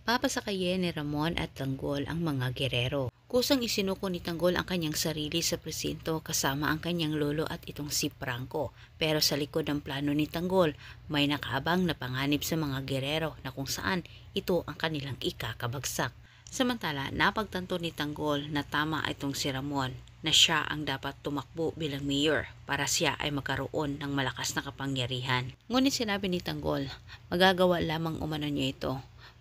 Papasakayin ni Ramon at Tanggol ang mga gerero. Kusang isinuko ni Tanggol ang kanyang sarili sa presinto kasama ang kanyang lolo at itong si Franco. Pero sa likod ng plano ni Tanggol, may nakaabang na panganib sa mga gerero na kung saan ito ang kanilang ikakabagsak. Samantala, napagtanto ni Tanggol na tama itong si Ramon na siya ang dapat tumakbo bilang mayor para siya ay magkaroon ng malakas na kapangyarihan. Ngunit sinabi ni Tanggol, magagawa lamang umano niya ito,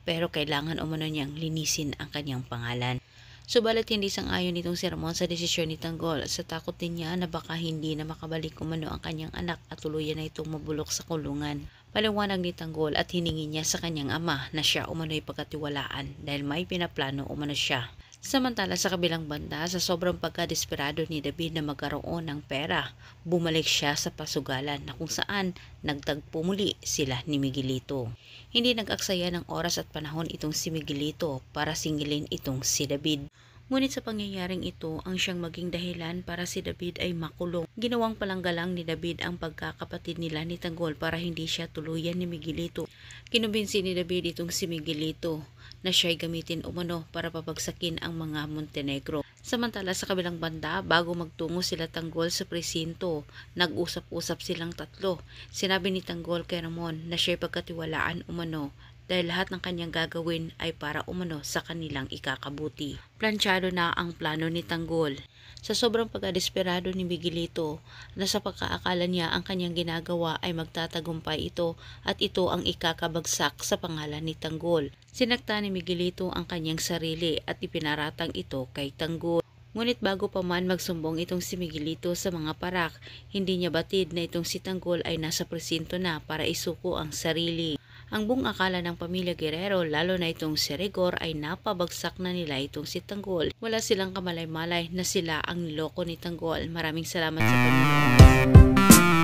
pero kailangan umano niyang linisin ang kanyang pangalan. Subalit hindi sang-ayon nitong si Ramon sa desisyon ni Tanggol sa takot din niya na baka hindi na makabalik umano ang kanyang anak at tuluyan na itong mabulok sa kulungan. Paliwanag ni Tanggol at hiningi niya sa kanyang ama na siya umano'y pagkatiwalaan dahil may pinaplano umano siya. Samantala sa kabilang banda, sa sobrang pagkadesperado ni David na magkaroon ng pera, bumalik siya sa pasugalan na kung saan nagtagpo muli sila ni Miguelito. Hindi nag-aksaya ng oras at panahon itong si Miguelito para singilin itong si David. Ngunit sa pangyayaring ito ang siyang maging dahilan para si David ay makulong. Ginawang palanggalang ni David ang pagkakapatid nila ni Tanggol para hindi siya tuluyan ni Miguelito. Kinumbinsi ni David itong si Miguelito na siya'y gamitin umano para papagsakin ang mga Montenegro. Samantala sa kabilang banda, bago magtungo sila Tanggol sa presinto, nag-usap-usap silang tatlo. Sinabi ni Tanggol kay Ramon na siya'y pagkatiwalaan umano dahil lahat ng kanyang gagawin ay para umano sa kanilang ikakabuti. Planchado na ang plano ni Tanggol. Sa sobrang pagkadesperado ni Miguelito na sa pagkaakala niya ang kanyang ginagawa ay magtatagumpay ito at ito ang ikakabagsak sa pangalan ni Tanggol. Sinakta ni Miguelito ang kanyang sarili at ipinaratang ito kay Tanggol. Ngunit bago pa man magsumbong itong si Miguelito sa mga parak, hindi niya batid na itong si Tanggol ay nasa presinto na para isuko ang sarili. Ang buong akala ng pamilya Guerrero, lalo na itong si Rigor, ay napabagsak na nila itong si Tanggol. Wala silang kamalay-malay na sila ang niloko ni Tanggol. Maraming salamat sa panonood.